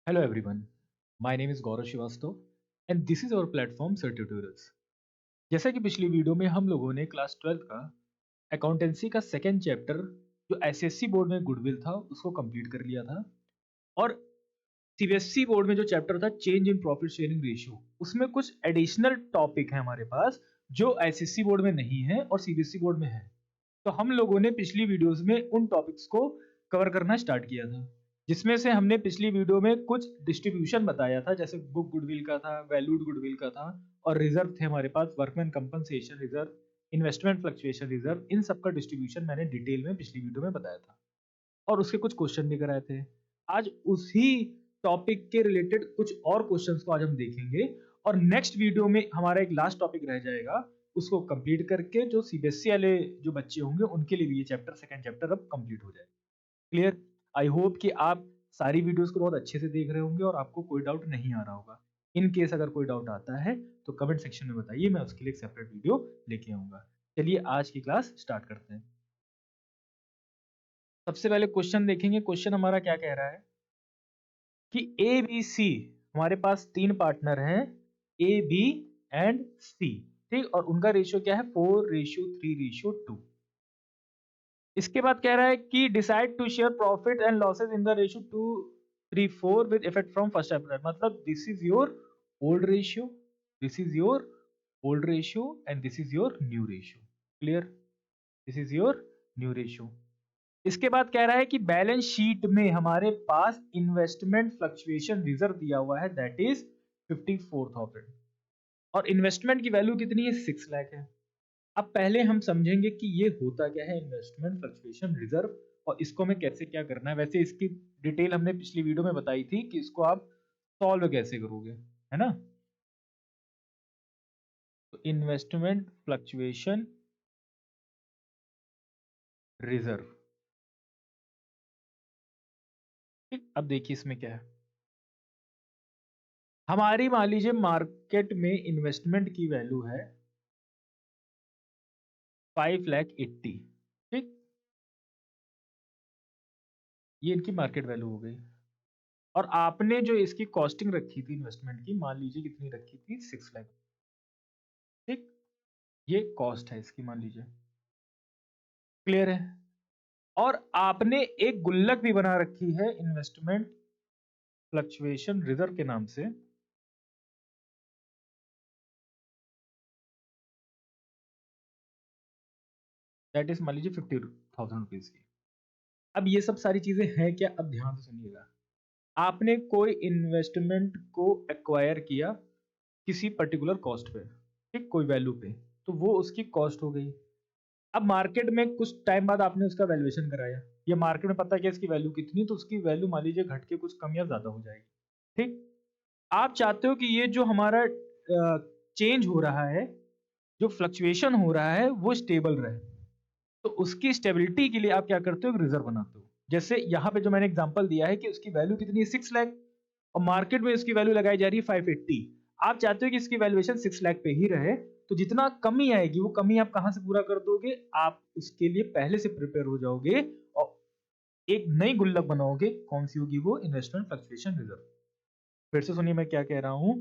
Hello everyone, my name is Gaurav Srivastava and this is our platform Sir Tutorials. जैसा कि पिछली video में हम लोगों ने क्लास 12 का अकाउंटेंसी का सेकेंड चैप्टर जो एसएससी बोर्ड में गुडविल था उसको कंप्लीट कर लिया था और सीबीएसई बोर्ड में जो चैप्टर था change in profit sharing ratio उसमें कुछ एडिशनल टॉपिक है हमारे पास जो एसएससी बोर्ड में नहीं है और सीबीएसई बोर्ड में है। तो हम लोगों ने पिछली वीडियोस में उन टॉपिक्स को कवर करना स्टार्ट किया था जिसमें से हमने पिछली वीडियो में कुछ डिस्ट्रीब्यूशन बताया था जैसे बुक गुडविल का था, वैल्यूड गुडविल का था और रिजर्व थे हमारे पास workman compensation reserve, investment fluctuation reserve. इन सब का डिस्ट्रीब्यूशन मैंने डिटेल में पिछली वीडियो में बताया था और उसके कुछ क्वेश्चन भी कराए थे। आज उसी टॉपिक के रिलेटेड कुछ और क्वेश्चंस को आज हम देखेंगे और नेक्स्ट वीडियो में हमारा एक लास्ट टॉपिक रह जाएगा, उसको कंप्लीट करके जो सीबीएसई वाले जो बच्चे होंगे उनके लिए भी ये चैप्टर सेकंड चैप्टर अब कंप्लीट हो जाएगा। क्लियर? आई होप कि आप सारी वीडियोस को बहुत अच्छे से देख रहे होंगे और आपको कोई डाउट नहीं आ रहा होगा। इन केस अगर कोई डाउट आता है तो कमेंट सेक्शन में बताइए, मैं उसके लिए एक सेपरेट वीडियो लेके आऊंगा। चलिए आज की क्लास स्टार्ट करते हैं। सबसे पहले क्वेश्चन देखेंगे। क्वेश्चन हमारा क्या कह रहा है कि ए बी सी, हमारे पास तीन पार्टनर हैं ए बी एंड सी, ठीक, और उनका रेशियो क्या है 4:3:2। इसके बाद कह रहा है कि decide to share profit and losses in the ratio 2:3:4 with effect from 1 April. मतलब this is your old ratio, this is your old ratio and this is your new ratio. Clear? This is your new ratio. इसके बाद कह रहा है कि balance sheet में हमारे पास investment fluctuation reserve दिया हुआ है दैट इज 54,000 और इन्वेस्टमेंट की वैल्यू कितनी है 6 लाख है। अब पहले हम समझेंगे कि ये होता क्या है इन्वेस्टमेंट फ्लक्चुएशन रिजर्व और इसको हमें कैसे क्या करना है। वैसे इसकी डिटेल हमने पिछली वीडियो में बताई थी कि इसको आप सॉल्व कैसे करोगे, है ना। तो इन्वेस्टमेंट फ्लक्चुएशन रिजर्व, ठीक। अब देखिए इसमें क्या है, हमारी मान लीजिए मार्केट में इन्वेस्टमेंट की वैल्यू है 5,80,000, ठीक। ये इनकी मार्केट वैल्यू हो गई और आपने जो इसकी कॉस्टिंग रखी थी इन्वेस्टमेंट की, मान लीजिए कितनी रखी थी 6 लाख, ठीक। ये कॉस्ट है इसकी, मान लीजिए। क्लियर है? और आपने एक गुल्लक भी बना रखी है इन्वेस्टमेंट फ्लक्चुएशन रिजर्व के नाम से, दैट इज मान लीजिए 50,000 रुपीज की। अब ये सब सारी चीजें हैं क्या, अब ध्यान से सुनिएगा। आपने कोई इन्वेस्टमेंट को एक्वायर किया किसी पर्टिकुलर कॉस्ट पे, ठीक, कोई वैल्यू पे, तो वो उसकी कॉस्ट हो गई। अब मार्केट में कुछ टाइम बाद आपने उसका वैल्यूएशन कराया, ये मार्केट में पता है कि इसकी वैल्यू कितनी, तो उसकी वैल्यू मान लीजिए घट के कुछ कम या ज्यादा हो जाएगी, ठीक। आप चाहते हो कि ये जो हमारा चेंज हो रहा है, जो फ्लक्चुएशन हो रहा है वो स्टेबल रहे, तो उसकी स्टेबिलिटी के लिए आप क्या करते हो, एक रिजर्व बनाते हो। जैसे यहाँ पे जो मैंने एग्जांपल दिया है कि उसकी वैल्यू कितनी है 6 लाख और मार्केट में इसकी वैल्यू लगाई जा रही है 580। आप चाहते हो कि इसकी वैल्यूएशन 6 लाख पे ही रहे, तो जितना कमी आएगी वो कमी आप कहां से पूरा कर दोगे, आप उसके लिए पहले से प्रिपेयर हो जाओगे और एक नई गुल्लक बनाओगे। कौन सी होगी वो, इन्वेस्टमेंट फ्लक्चुएशन रिजर्व। फिर से सुनिए मैं क्या कह रहा हूं।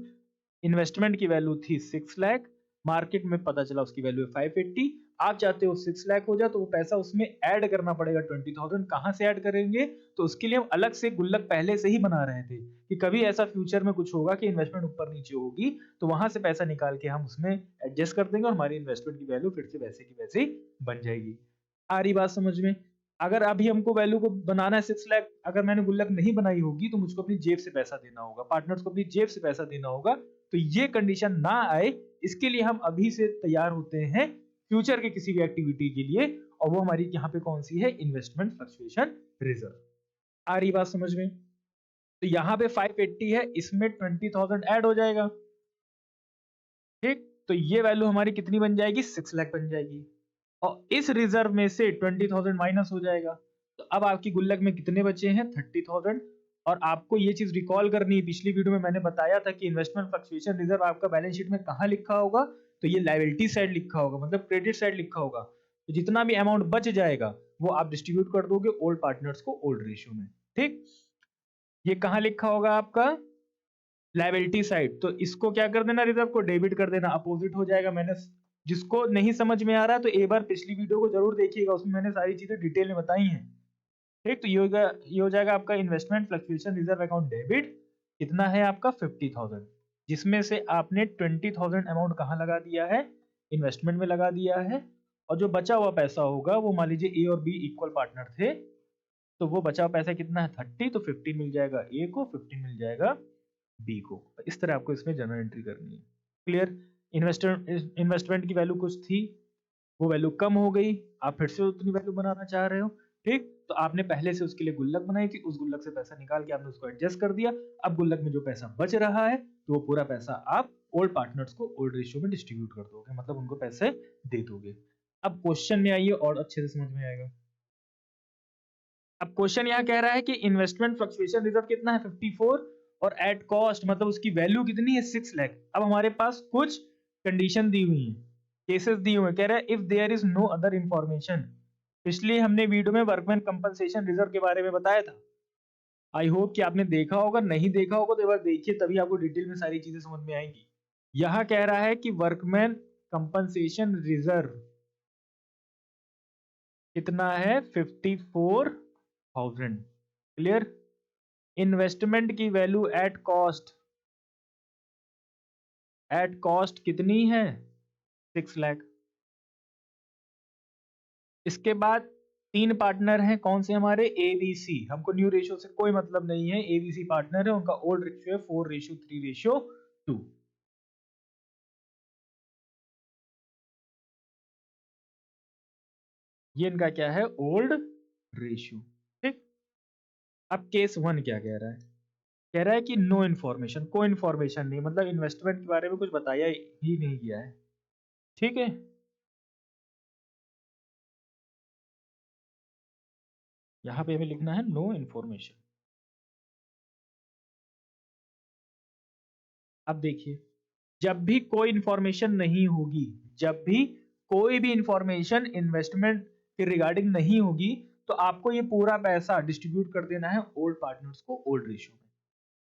इन्वेस्टमेंट की वैल्यू थी 6 लाख, मार्केट में पता चला उसकी वैल्यू है 580। आप चाहते हो 6 लाख हो जाए, तो वो पैसा उसमें ऐड करना पड़ेगा 20,000। कहां से ऐड करेंगे, तो उसके लिए हम अलग से गुल्लक पहले से ही बना रहे थे कि कभी ऐसा फ्यूचर में कुछ होगा कि इन्वेस्टमेंट ऊपर नीचे होगी, तो वहां से पैसा निकाल के हम उसमें एडजस्ट कर देंगे और हमारी इन्वेस्टमेंट की वैल्यू फिर से वैसे की वैसे बन जाएगी। आ रही बात समझ में? अगर अभी हमको वैल्यू को बनाना है 6 लाख, अगर मैंने गुल्लक नहीं बनाई होगी तो मुझको अपनी जेब से पैसा देना होगा, पार्टनर्स को अपनी जेब से पैसा देना होगा। तो ये कंडीशन ना आए, इसके लिए हम अभी से तैयार होते हैं फ्यूचर के किसी भी एक्टिविटी के लिए, और वो हमारी यहाँ पे कौन सी है, इन्वेस्टमेंट फ्लक्चुएशन रिजर्व। आ रही बात समझ में? तो यहाँ पे 580 है, इसमें 20,000 ऐड हो जाएगा, ठीक। तो ये वैल्यू हमारी कितनी बन जाएगी, 6 लाख बन जाएगी और इस रिजर्व में से 20,000 माइनस हो जाएगा। तो अब आपकी गुल्लक में कितने बचे हैं, 30,000। और आपको ये चीज रिकॉल करनी है, पिछली वीडियो में मैंने बताया था कि इन्वेस्टमेंट फ्लक्चुएशन रिजर्व आपका बैलेंस शीट में कहाँ लिखा होगा, तो ये लायबिलिटी साइड लिखा होगा, मतलब क्रेडिट साइड लिखा होगा। तो जितना भी अमाउंट बच जाएगा वो आप डिस्ट्रीब्यूट कर दोगे ओल्ड पार्टनर्स को ओल्ड रेशियो में, ठीक। ये कहाँ लिखा होगा आपका, लायबिलिटी साइड। तो इसको क्या कर देना, रिजर्व को डेबिट कर देना, अपोजिट हो जाएगा माइनस। जिसको नहीं समझ में आ रहा है तो एक बार पिछली वीडियो को जरूर देखिएगा, उसमें मैंने सारी चीजें डिटेल में बताई हैं। ठीक, तो ये हो जाएगा आपका investment fluctuation reserve account debit. कितना है आपका 50,000, जिसमें से आपने 20,000 अमाउंट कहाँ लगा दिया है, इन्वेस्टमेंट में लगा दिया है। और जो बचा हुआ पैसा होगा वो मान लीजिए ए और बी इक्वल पार्टनर थे, तो वो बचा हुआ पैसा कितना है 30, तो 50 मिल जाएगा ए को, 50 मिल जाएगा बी को। इस तरह आपको इसमें जर्नल एंट्री करनी है। क्लियर। इन्वेस्टमेंट की वैल्यू कुछ थी, वो वैल्यू कम हो गई, आप फिर से उतनी वैल्यू बनाना चाह रहे हो। ठीक, तो आपने पहले से उसके लिए गुल्लक बनाई थी, उस गुल्लक से पैसा निकाल के आपने उसको एडजस्ट कर दिया। अब गुल्लक में जो पैसा बच रहा है तो वो पूरा पैसा आप ओल्ड पार्टनर्स को ओल्ड रेशियो में डिस्ट्रीब्यूट कर दोगे, मतलब उनको पैसे दे दोगे। अब क्वेश्चन में आइए और अच्छे से समझ में आएगा। अब क्वेश्चन यहाँ कह रहा है कि इन्वेस्टमेंट फ्लक्चुएशन रिजर्व कितना है 54, और एट कॉस्ट मतलब उसकी वैल्यू कितनी है 6 लाख। अब हमारे पास कुछ कंडीशन दी हुई है, केसेस दिए हुए, कह रहा है if there is no other information. पिछले हमने वीडियो में वर्कमैन कंपनसेशन रिजर्व के बारे में बताया था, आई होप कि आपने देखा होगा, नहीं देखा होगा तो एक बार देखिए, तभी आपको डिटेल में सारी चीजें समझ में आएंगी। यहाँ कह रहा है कि वर्कमैन कंपनसेशन रिजर्व कितना है 54,000। क्लियर। इन्वेस्टमेंट की वैल्यू एट कॉस्ट कितनी है 6 लाख। इसके बाद तीन पार्टनर हैं, कौन से हमारे, एबीसी। हमको न्यू रेशियो से कोई मतलब नहीं है, एबीसी पार्टनर है, उनका ओल्ड रेशियो है 4:3:2। ये इनका क्या है, ओल्ड रेशियो। ठीक। अब केस वन क्या कह रहा है, कह रहा है कि नो इन्फॉर्मेशन, कोई इन्फॉर्मेशन नहीं, मतलब इन्वेस्टमेंट के बारे में कुछ बताया ही नहीं गया है। ठीक है। यहां पे हमें लिखना है नो इन्फॉर्मेशन। अब देखिए, जब भी कोई इंफॉर्मेशन नहीं होगी, जब भी कोई भी इंफॉर्मेशन इन्वेस्टमेंट के रिगार्डिंग नहीं होगी, तो आपको ये पूरा पैसा डिस्ट्रीब्यूट कर देना है ओल्ड पार्टनर्स को ओल्ड रेशियो में।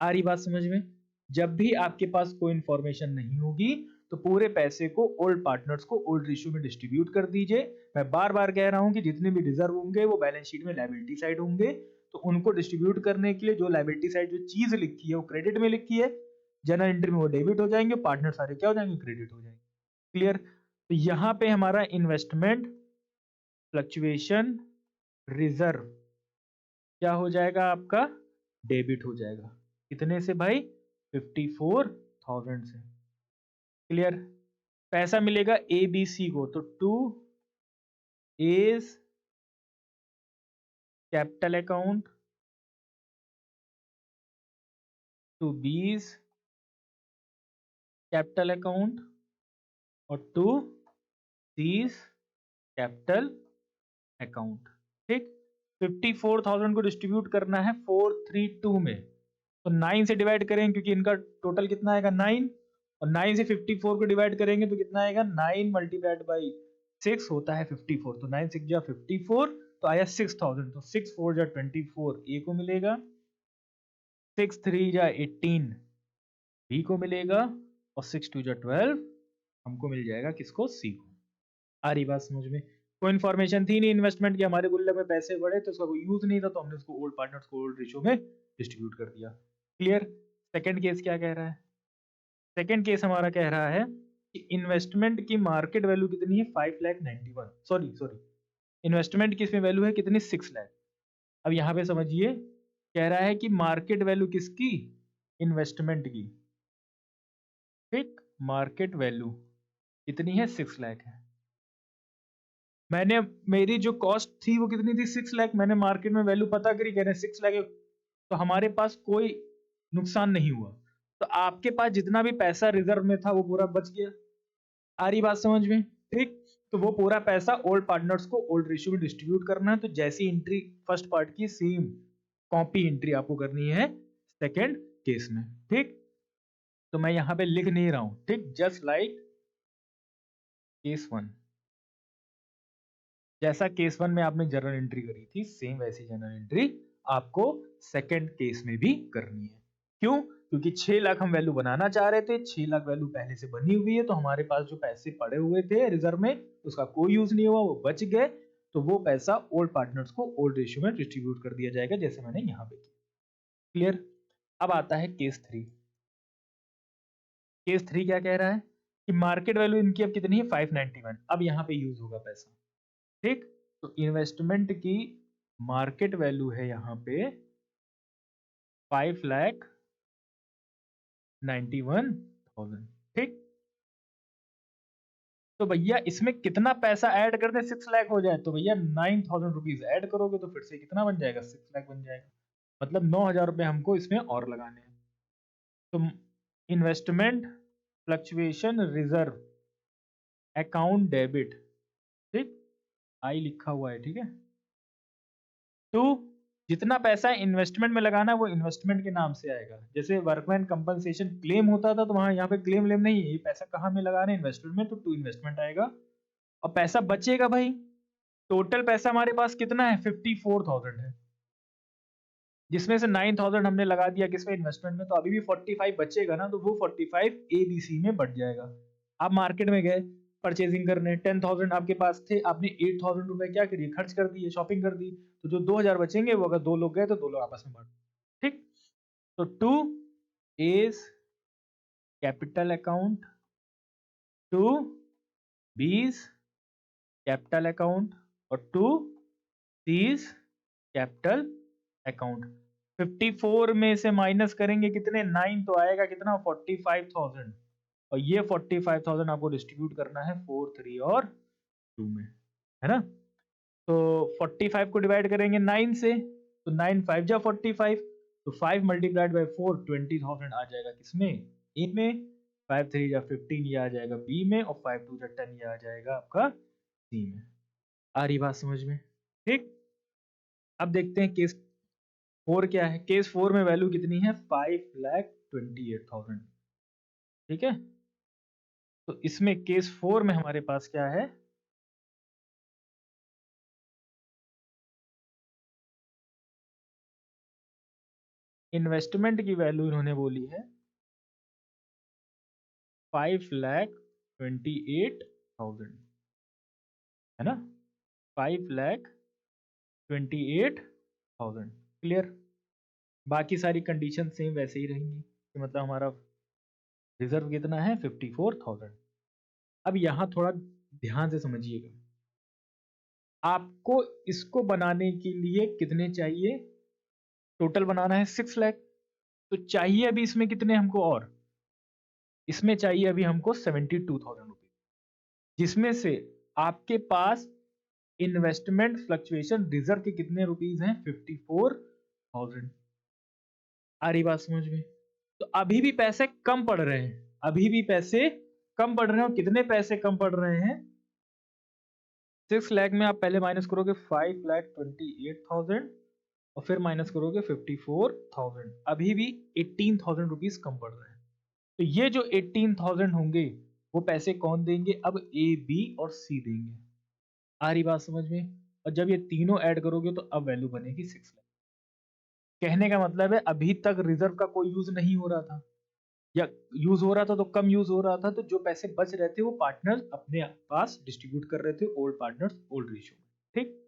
आ रही बात समझ में। जब भी आपके पास कोई इंफॉर्मेशन नहीं होगी तो पूरे पैसे को ओल्ड पार्टनर्स को ओल्ड रेशियो में डिस्ट्रीब्यूट कर दीजिए। मैं बार बार कह रहा हूं कि जितने भी रिजर्व होंगे वो बैलेंस शीट में लायबिलिटी साइड होंगे, तो उनको डिस्ट्रीब्यूट करने के लिए जो लायबिलिटी साइड जो चीज लिखी है वो क्रेडिट में लिखी है, जनरल एंट्री में वो डेबिट हो जाएंगे, पार्टनर सारे क्या हो जाएंगे, क्रेडिट हो जाएंगे। क्लियर। तो यहाँ पे हमारा इन्वेस्टमेंट फ्लक्चुएशन रिजर्व क्या हो जाएगा आपका, डेबिट हो जाएगा। कितने से भाई, 54,000 से। क्लियर। पैसा मिलेगा ए बी सी को, तो to A's capital account, to B's capital account, और टू सीज कैपिटल अकाउंट। ठीक। 54,000 को डिस्ट्रीब्यूट करना है 432 में, तो 9 से डिवाइड करेंगे क्योंकि इनका टोटल कितना आएगा 9, और 9 से 54 को डिवाइड करेंगे तो कितना आएगा 9 मल्टीप्लाइड बाई 6 होता है 54, तो 9 6 जा 54, तो आया 6,000, तो 6 4 जा 24 ए को मिलेगा, 6 3 जा 18 बी को मिलेगा, और 6 2 जा 12 हमको मिल जाएगा किसको, सी को। आ रही बात समझ में। कोई इन्फॉर्मेशन थी नहीं इन्वेस्टमेंट की, हमारे गुल्लक में पैसे बढ़े तो उसका कोई यूज नहीं था, तो हमने उसको ओल्ड पार्टनर्स को ओल्ड रेशियो में डिस्ट्रीब्यूट कर दिया। क्लियर। सेकंड केस क्या कह रहा है, सेकंड केस हमारा कह रहा है कि इन्वेस्टमेंट की मार्केट वैल्यू कितनी है 5,91, सॉरी इन्वेस्टमेंट की इसमें वैल्यू है कितनी 6 लाख। अब यहाँ पे समझिए, कह रहा है कि मार्केट वैल्यू किसकी, इन्वेस्टमेंट की। ठीक, मार्केट वैल्यू कितनी है 6 लाख है। मैंने, मेरी जो कॉस्ट थी वो कितनी थी 6 लाख, मैंने मार्केट में वैल्यू पता करी, कह रहे हैं 6 लाख, तो हमारे पास कोई नुकसान नहीं हुआ, तो आपके पास जितना भी पैसा रिजर्व में था वो पूरा बच गया। आ रही बात समझ में। ठीक, तो वो पूरा पैसा ओल्ड पार्टनर्स को ओल्ड रेशियो में डिस्ट्रीब्यूट करना है, तो जैसी एंट्री फर्स्ट पार्ट की सेम कॉपी एंट्री आपको करनी है सेकंड केस में। ठीक, तो मैं यहां पे लिख नहीं रहा हूं, ठीक, जस्ट लाइक केस वन, जैसा केस वन में आपने जर्नल एंट्री करी थी सेम वैसी जर्नल एंट्री आपको सेकंड केस में भी करनी है। क्यों? क्योंकि 6 लाख हम वैल्यू बनाना चाह रहे थे, 6 लाख वैल्यू पहले से बनी हुई है, तो हमारे पास जो पैसे पड़े हुए थे रिजर्व में उसका कोई यूज नहीं हुआ, वो बच गए, तो वो पैसा ओल्ड पार्टनर्स को ओल्ड रेशियो में डिस्ट्रीब्यूट कर दिया जाएगा, जैसे मैंने यहाँ पे किया। क्लियर? अब आता है केस 3। केस 3 क्या कह रहा है कि मार्केट वैल्यू इनकी अब कितनी है 591। अब यहाँ पे यूज होगा पैसा, ठीक? तो इन्वेस्टमेंट की मार्केट वैल्यू है यहाँ पे 5,91,000, ठीक? तो भैया इसमें कितना पैसा ऐड कर दे 6 लाख हो जाए, तो भैया 9,000 रुपीज ऐड करोगे तो फिर से कितना बन जाएगा 6 लाख बन जाएगा, मतलब 9,000 रुपए हमको इसमें और लगाने हैं। तो investment fluctuation reserve account debit, ठीक, आई लिखा हुआ है, ठीक है। तो जितना पैसा इन्वेस्टमेंट में लगाना है वो इन्वेस्टमेंट के नाम से आएगा। जैसे वर्कमैन कंपनसेशन क्लेम होता था तो वहां यहाँ पे क्लेम लेम नहीं है, ये पैसा कहाँ में लगाना है इन्वेस्टमेंट में, तो टू इन्वेस्टमेंट आएगा। और पैसा बचेगा भाई, टोटल पैसा हमारे पास कितना है 54,000 है, जिसमें से 9,000 हमने लगा दिया किसमें इन्वेस्टमेंट में, तो अभी भी 45 बचेगा ना, तो वो 45 ABC में बढ़ जाएगा। आप मार्केट में गए परचेजिंग करने, 10,000 आपके पास थे, आपने 8,000 रुपए क्या करिए खर्च कर दिए, शॉपिंग कर दी, तो जो 2,000 बचेंगे वो अगर 2 लोग गए तो 2 लोग आपस में बांट, ठीक। तो 2 इज कैपिटल अकाउंट, 2 बीज कैपिटल अकाउंट, और 2 सीज कैपिटल अकाउंट। 54 में से माइनस करेंगे कितने 9, तो आएगा कितना 45,000, और ये 45,000 आपको डिस्ट्रीब्यूट करना है 4, 3 और 2 में, है ना। तो 45 को डिवाइड करेंगे 9 से, तो 9 5 जा 45, तो 5 मल्टीप्लाइड बाई 4 20,000 आ जाएगा किसमें ए में, 5 3 जा 15 ये आ जाएगा बी में, और 5 2 जा 10 ये आ जाएगा आपका सी में। आ रही बात समझ में, ठीक। अब देखते हैं केस 4 क्या है। केस 4 में वैल्यू कितनी है 5,28,000, ठीक है। तो इसमें केस 4 में हमारे पास क्या है, इन्वेस्टमेंट की वैल्यू इन्होंने बोली है 5,28,000, है ना, 5,28,000। क्लियर? बाकी सारी कंडीशन सेम वैसे ही रहेंगी, कि मतलब हमारा रिजर्व कितना है 54,000। अब यहां थोड़ा ध्यान से समझिएगा, आपको इसको बनाने के लिए कितने चाहिए, टोटल बनाना है 6 लाख, तो चाहिए अभी इसमें कितने हमको, और इसमें चाहिए अभी हमको 72,000 रुपीज, जिसमें से आपके पास इन्वेस्टमेंट फ्लक्चुएशन रिजर्व के कितने रुपीज हैं 54,000। आ रही बात समझ में? तो अभी भी पैसे कम पड़ रहे हैं, अभी भी पैसे कम पड़ रहे हैं, और कितने पैसे कम पड़ रहे हैं 6 लाख में आप पहले माइनस करोगे 5,28,000, और फिर माइनस करोगे 54,000, अभी भी 18,000 रुपीज कम पड़ रहे हैं। तो ये जो 18,000 होंगे वो पैसे कौन देंगे, अब ए बी और सी देंगे। आ रही बात समझ में? और जब ये तीनों ऐड करोगे तो अब वैल्यू बनेगी 6 लाख। कहने का मतलब है अभी तक रिजर्व का कोई यूज नहीं हो रहा था, या यूज हो रहा था तो कम यूज हो रहा था, तो जो पैसे बच रहे थे वो पार्टनर्स अपने पास डिस्ट्रीब्यूट कर रहे थे, ओल्ड पार्टनर्स ओल्ड रेशियो में, ठीक।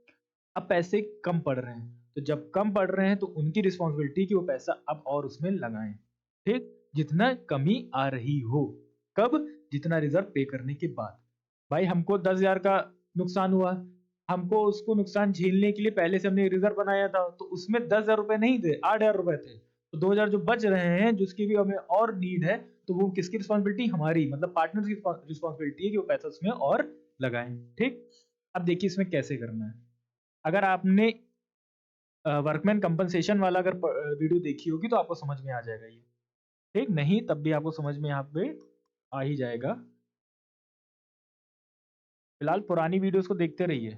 अब पैसे कम पड़ रहे हैं, तो जब कम पड़ रहे हैं तो उनकी रिस्पॉन्सिबिलिटी कि वो पैसा अब और उसमें लगाएं, ठीक, जितना कमी आ रही हो। कब? जितना रिजर्व पे करने के बाद। भाई हमको 10,000 का नुकसान हुआ, हमको उसको नुकसान झेलने के लिए पहले से हमने रिजर्व बनाया था, तो उसमें 10,000 रुपए नहीं थे, 8,000 रुपए थे, तो 2,000 जो बच रहे हैं जिसकी भी हमें और नीड है, तो वो किसकी रिस्पॉन्सिबिलिटी, हमारी, मतलब पार्टनर की रिस्पॉन्सिबिलिटी है कि वो पैसा उसमें और लगाएं, ठीक। अब देखिए इसमें कैसे करना है। अगर आपने वर्कमैन कंपनसेशन वाला अगर वीडियो देखी होगी तो आपको समझ में आ जाएगा ये, ठीक। नहीं तब भी आपको समझ में यहाँ पे आ ही जाएगा। फिलहाल पुरानी वीडियोस को देखते रहिए।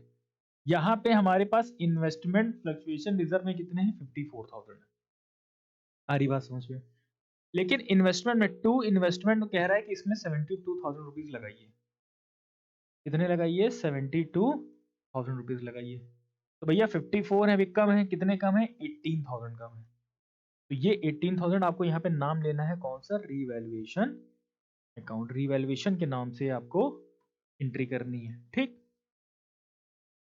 यहाँ पे हमारे पास इन्वेस्टमेंट फ्लक्चुएशन रिजर्व में कितने हैं 54,000 है। आ रही बात समझ में? लेकिन इन्वेस्टमेंट में टू इन्वेस्टमेंट कह रहा है कि इसमें 72,000 रुपीज लगाइए। कितने लगाइए 72,000 रुपीज लगाइए। तो भैया 54 है, अभी कम है, कितने कम है, 18,000 कम है। तो ये 18,000 आपको यहाँ पे नाम लेना है कौन सा, रीवैल्यूएशन अकाउंट, रीवैल्यूएशन के नाम से आपको एंट्री करनी है। ठीक,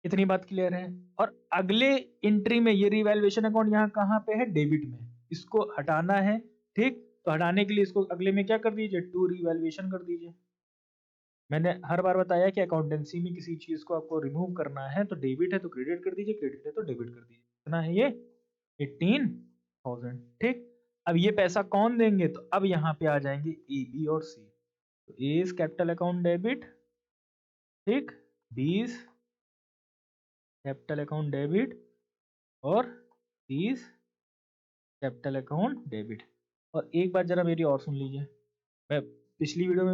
इतनी बात क्लियर है। और अगले एंट्री में ये रीवैल्यूएशन अकाउंट यहाँ कहाँ पे है, डेबिट में, इसको हटाना है। ठीक, तो हटाने के लिए इसको अगले में क्या कर दीजिए, टू रीवैल्यूएशन कर दीजिए। मैंने हर बार बताया कि अकाउंटेंसी में किसी चीज को आपको रिमूव करना है तो डेबिट है तो क्रेडिट कर दीजिए, क्रेडिट है तो डेबिट कर दीजिए। कितना है ये, 18,000। ठीक, अब ये पैसा कौन देंगे, तो अब यहाँ पे आ जाएंगे ए, बी और सी। तो A is capital account debit, ठीक, B is capital account debit और C is capital account debit. और एक बात जरा मेरी और सुन लीजिए, मैं पिछली वीडियो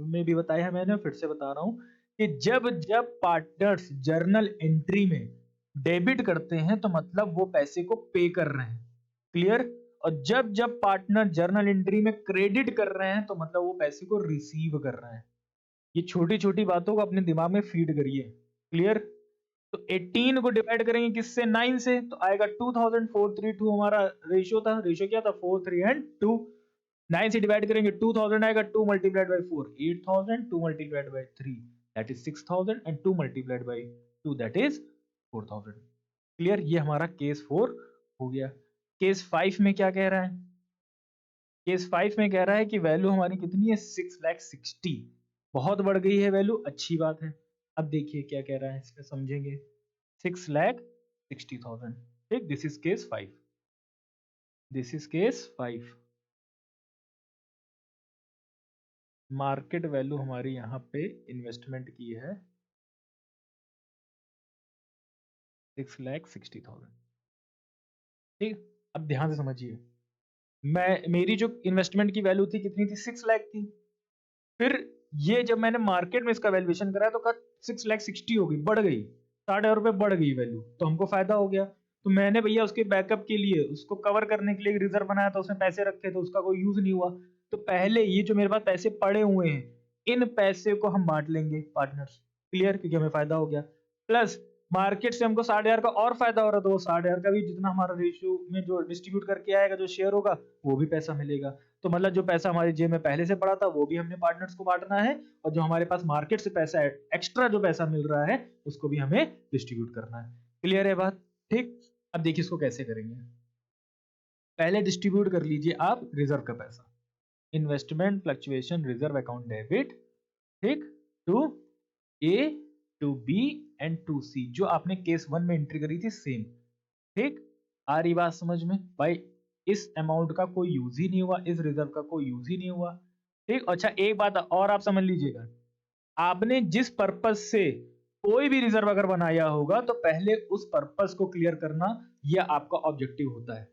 में भी बताया है मैंने, फिर से बता रहा हूं कि जब जब पार्टनर्स जर्नल एंट्री में डेबिट करते हैं तो मतलब वो पैसे को पे कर रहे हैं, क्लियर। और जब जब पार्टनर जर्नल एंट्री में क्रेडिट कर रहे हैं तो मतलब वो पैसे को रिसीव कर रहे हैं। ये छोटी छोटी बातों को अपने दिमाग में फीड करिए, क्लियर। तो 18 को डिवाइड करेंगे किससे, 9 से, तो आएगा 2432 हमारा रेशियो था, रेशियो क्या था, 4 3 एंड 2। 9 से डिवाइड करेंगे 2000 आएगा, 2 multiplied by 4 8000, 2 multiplied by 3 that is 6000 and 2 multiplied by 2 that is 4000। Clear, ये हमारा केस 4 हो गया। केस 5 में क्या कह रहा है, केस 5 में कह रहा है कि वैल्यू हमारी कितनी है, 6,60,000, बहुत बढ़ गई है वैल्यू, अच्छी बात है। अब देखिए क्या कह रहा है, इसमें समझेंगे। 6,60,000, ठीक, this is case 5, this is case 5। Market value हमारी यहाँ पे इन्वेस्टमेंट की है 6,60,000, ठीक। अब ध्यान से समझिए, मेरी जो इन्वेस्टमेंट की वैल्यू थी कितनी थी, 6 लाख थी। फिर ये जब मैंने मार्केट में इसका वैल्यूएशन कराया तो कहा 6,60,000 हो गई, बढ़ गई, 60,000 रुपए बढ़ गई वैल्यू, तो हमको फायदा हो गया। तो मैंने भैया उसके बैकअप के लिए, उसको कवर करने के लिए रिजर्व बनाया था, उसमें पैसे रखे थे, उसका कोई यूज नहीं हुआ। तो पहले ये जो मेरे पास पैसे पड़े हुए हैं, इन पैसे को हम बांट लेंगे पार्टनर्स, क्लियर, क्योंकि हमें फायदा हो गया। प्लस मार्केट से हमको 60,000 का और फायदा हो रहा था, तो वो 60,000 का भी जितना हमारा रेशियो में जो डिस्ट्रीब्यूट करके आएगा, जो शेयर होगा, वो भी पैसा मिलेगा। तो मतलब जो पैसा हमारी जेब में पहले से पड़ा था वो भी हमने पार्टनर्स को बांटना है, और जो हमारे पास मार्केट से पैसा एक्स्ट्रा जो पैसा मिल रहा है उसको भी हमें डिस्ट्रीब्यूट करना है। क्लियर है बात, ठीक। अब देखिए इसको कैसे करेंगे, पहले डिस्ट्रीब्यूट कर लीजिए आप रिजर्व का पैसा, investment fluctuation reserve account debit, ठीक, to A, to B and to C, जो आपने केस 1 में एंट्री करी थी सेम, ठीक। आ रही बात समझ में भाई, इस अमाउंट का कोई यूज ही नहीं हुआ, इस रिजर्व का कोई यूज ही नहीं हुआ, ठीक। अच्छा एक बात और आप समझ लीजिएगा, आपने जिस पर्पस से कोई भी रिजर्व अगर बनाया होगा तो पहले उस पर्पस को क्लियर करना, यह आपका ऑब्जेक्टिव होता है।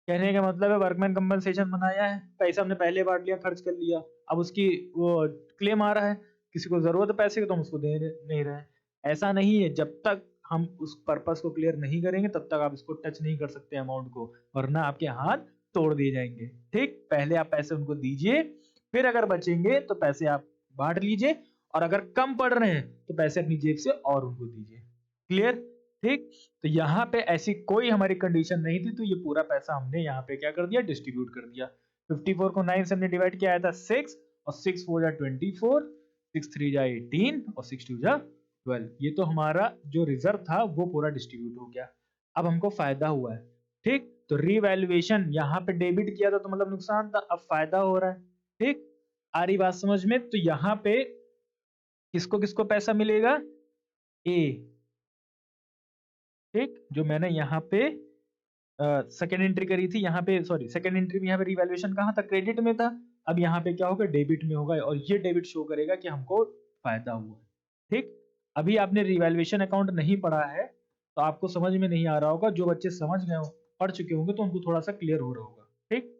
कहने का मतलब है वर्कमैन कंपनसेशन बनाया है, पैसा हमने पहले बांट लिया, खर्च कर लिया, अब उसकी वो क्लेम आ रहा है, किसी को जरूरत है पैसे की तो हम उसको नहीं रहे हैं। ऐसा नहीं है, जब तक हम उस पर्पस को क्लियर नहीं करेंगे तब तक आप इसको टच नहीं कर सकते अमाउंट को, वरना आपके हाथ तोड़ दिए जाएंगे, ठीक। पहले आप पैसे उनको दीजिए, फिर अगर बचेंगे तो पैसे आप बांट लीजिए, और अगर कम पड़ रहे हैं तो पैसे अपनी जेब से और उनको दीजिए, क्लियर, ठीक। तो यहाँ पे ऐसी कोई हमारी कंडीशन नहीं थी, तो ये पूरा पैसा हमने यहाँ पे क्या कर दिया, डिस्ट्रीब्यूट कर दिया। 54 को 9 से हमने डिवाइड किया था 6, और 6 4 जा 24, 6 3 जा 18 और 6 2 जा 12। ये तो हमारा जो रिजर्व था वो पूरा डिस्ट्रीब्यूट हो गया। अब हमको फायदा हुआ है, ठीक। तो रीवैल्यूएशन यहाँ पे डेबिट किया था तो मतलब नुकसान था, अब फायदा हो रहा है, ठीक। आ रही बात समझ में, तो यहाँ पे किसको किसको पैसा मिलेगा, ए, ठीक, जो मैंने यहाँ पे सेकेंड एंट्री करी थी, यहाँ पे सॉरी सेकेंड एंट्री में यहाँ पे रिवैल्यूएशन कहाँ था, क्रेडिट में था। अब यहाँ पे क्या होगा, डेबिट में होगा, और ये डेबिट शो करेगा कि हमको फायदा हुआ है, ठीक। अभी आपने रिवैल्यूएशन अकाउंट नहीं पढ़ा है तो आपको समझ में नहीं आ रहा होगा, जो बच्चे समझ गए हो, पढ़ चुके होंगे तो उनको थोड़ा सा क्लियर हो रहा होगा, ठीक।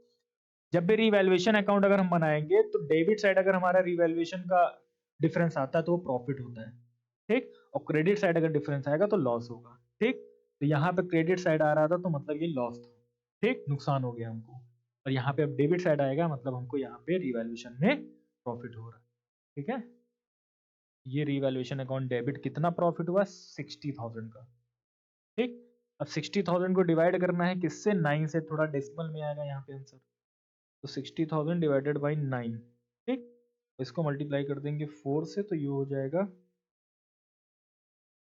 जब भी रिवैल्यूएशन अकाउंट अगर हम बनाएंगे तो डेबिट साइड अगर हमारा रिवैल्यूएशन का डिफरेंस आता है तो वो प्रॉफिट होता है, ठीक। और क्रेडिट साइड अगर डिफरेंस आएगा तो लॉस होगा, ठीक। तो यहाँ पे क्रेडिट साइड आ रहा था तो मतलब ये लॉस था, ठीक, नुकसान हो गया हमको। और यहाँ पे अब डेबिट साइड आएगा मतलब हमको यहाँ पे रिवैल्यूएशन में प्रॉफिट हो रहा है, ठीक है। ये रिवैल्यूएशन अकाउंट डेबिट कितना प्रॉफिट हुआ, 60,000 का, ठीक। अब 60,000 को डिवाइड करना है किससे, 9 से, थोड़ा डेसिमल में आएगा यहाँ पे आंसर। तो 60,000 डिवाइडेड बाई 9, ठीक। इसको मल्टीप्लाई कर देंगे 4 से, तो ये हो जाएगा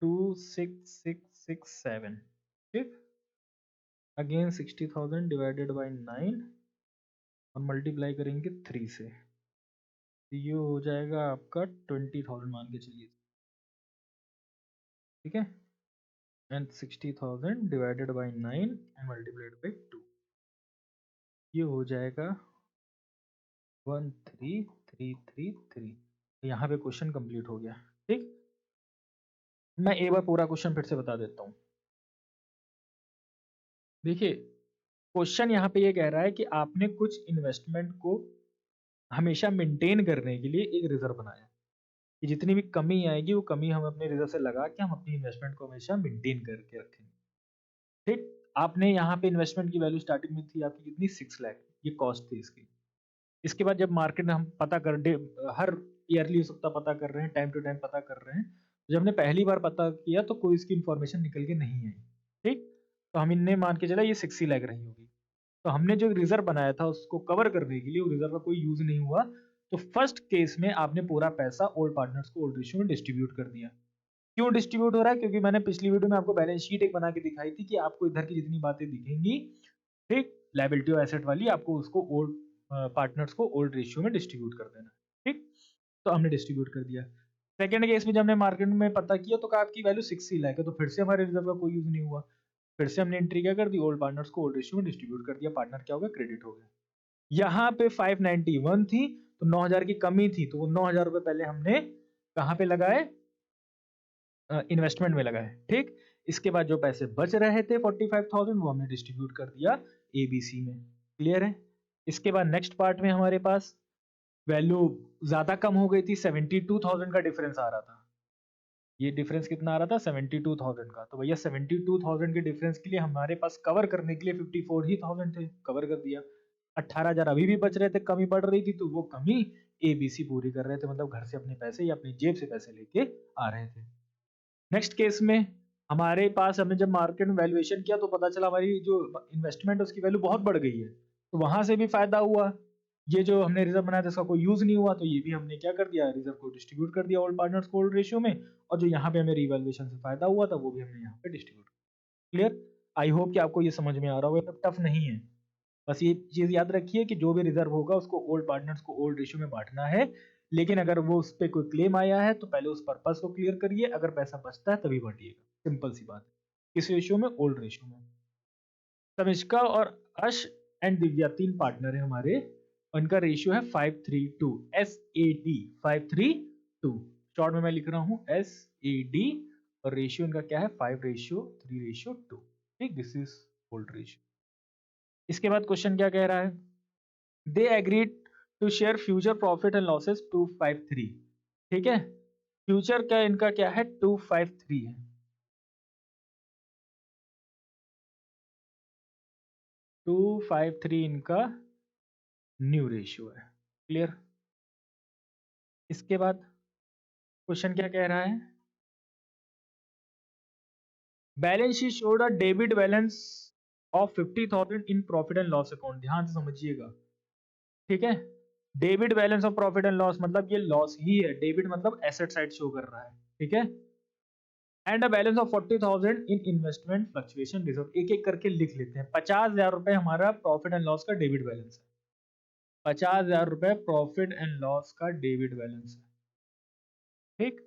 26667, ठीक। अगेन 60,000 डिवाइडेड बाई 9 और मल्टीप्लाई करेंगे 3 से, तो ये हो जाएगा आपका 20,000 मान के चलिए, ठीक है। And 60,000 divided by 9 and multiplied by 2, ये हो जाएगा 13333। यहाँ पे क्वेश्चन कंप्लीट हो गया, ठीक। मैं एक बार पूरा क्वेश्चन फिर से बता देता हूँ। देखिए क्वेश्चन यहाँ पे ये कह रहा है कि आपने कुछ इन्वेस्टमेंट को हमेशा मेंटेन करने के लिए एक रिजर्व बनाया कि जितनी भी कमी आएगी वो कमी हम अपने रिजर्व से लगा के हम अपनी इन्वेस्टमेंट को हमेशा मेंटेन करके रखेंगे, ठीक। आपने यहाँ पे इन्वेस्टमेंट की वैल्यू स्टार्टिंग में थी आपकी कितनी, 6 लाख, ये कॉस्ट थी इसकी। इसके बाद जब मार्केट में हम पता कर डे हर ईयरली हो सकता पता कर रहे हैं, टाइम टू टाइम पता कर रहे हैं, जब हमने पहली बार पता किया तो कोई इसकी इन्फॉर्मेशन निकल के नहीं आई, ठीक। तो हम इनने मान के चला ये 60 लाख रही होगी। तो हमने जो रिजर्व बनाया था उसको कवर करने के लिए वो रिजर्व का कोई यूज नहीं हुआ, तो फर्स्ट केस में आपने पूरा पैसा ओल्ड पार्टनर्स को ओल्ड रेशियो में डिस्ट्रीब्यूट कर दिया। क्यों डिस्ट्रीब्यूट हो रहा है, क्योंकि मैंने पिछली वीडियो में आपको बैलेंस शीट एक बना के दिखाई थी कि आपको इधर की जितनी बातें दिखेंगी, ठीक, लायबिलिटी और एसेट वाली, आपको उसको ओल्ड पार्टनर्स को ओल्ड रेशियो में डिस्ट्रीब्यूट कर देना, ठीक। तो हमने डिस्ट्रीब्यूट कर दिया। सेकंड केस में जब हमने मार्केट में पता किया तो कहा आपकी वैल्यू 60 लाख है, तो फिर से हमारे रिजर्व का कोई यूज नहीं हुआ, फिर से हमने एंट्री क्या कर दी, ओल्ड पार्टनर्स को ओल्ड रेशियो में डिस्ट्रीब्यूट कर दिया, पार्टनर क्या हो गया, क्रेडिट हो गया। यहाँ पे 591 थी तो 9,000 की कमी थी, तो वो 9,000 रुपए पहले हमने कहाँ पे लगाए, इन्वेस्टमेंट में लगाए, ठीक। इसके बाद जो पैसे बच रहे थे 45,000 वो हमने डिस्ट्रीब्यूट कर दिया एबीसी में, क्लियर है। इसके बाद नेक्स्ट पार्ट में हमारे पास वैल्यू ज्यादा कम हो गई थी, 72,000 का डिफरेंस आ रहा था। ये डिफरेंस कितना आ रहा था, 72,000 का। तो भैया 72,000 के डिफरेंस के लिए हमारे पास कवर करने के लिए 54,000 थे, कवर कर दिया। 18,000 अभी भी बच रहे थे, कमी बढ़ रही थी, तो वो कमी एबीसी पूरी कर रहे थे, मतलब घर से अपने पैसे या अपनी जेब से पैसे लेके आ रहे थे। नेक्स्ट केस में हमारे पास, हमने जब मार्केट में वैल्यूएशन किया तो पता चला हमारी जो इन्वेस्टमेंट उसकी वैल्यू बहुत बढ़ गई है, तो वहां से भी फायदा हुआ। ये जो हमने रिजर्व बनाया था इसका कोई यूज नहीं हुआ, तो ये भी हमने क्या कर दिया, रिजर्व को डिस्ट्रीब्यूट कर दिया ओल्ड पार्टनर्स को ओल्ड रेशियो में, और जो यहाँ पे हमें रिवैल्यूएशन से फायदा हुआ था वो भी हमने यहाँ पे डिस्ट्रीब्यूट। क्लियर। आई होप कि आपको ये समझ में आ रहा होगा, टफ नहीं है। बस ये चीज याद रखिए कि जो भी रिजर्व होगा उसको ओल्ड पार्टनर्स को ओल्ड रेशियो में बांटना है, लेकिन अगर वो उस पर कोई क्लेम आया है तो पहले उस पर्पस को क्लियर करिए, अगर पैसा बचता है तभी बांटिएगा, सिंपल सी बात है। किस रेशियो में, ओल्ड रेशियो में। तमिश्का और अश एंड दिव्या 3 पार्टनर है हमारे, उनका रेशियो है 532, SAD 532, शॉर्ट में मैं लिख रहा हूं SAD, और रेशियो इनका क्या है, 5:3:2, ठीक। This is old ratio. इसके बाद क्वेश्चन क्या कह रहा है, they agreed to share future profit and losses 253, ठीक है। फ्यूचर का इनका क्या है, 253 है, 253 इनका न्यू रेशियो है, क्लियर। इसके बाद क्वेश्चन क्या कह रहा है, balance sheet showed a debit balance of 50,000 in profit and loss account, ध्यान से समझिएगा, ठीक है। Debit balance of profit and loss मतलब ये लॉस ही है, डेबिट मतलब एसेट साइड शो कर रहा है, ठीक है। And a balance of 40,000 in investment fluctuation reserve, एक एक करके लिख लेते हैं। 50,000 रुपए हमारा प्रॉफिट एंड लॉस का डेबिट बैलेंस है, 50,000 रुपए प्रॉफिट एंड लॉस का डेबिट बैलेंस है, ठीक।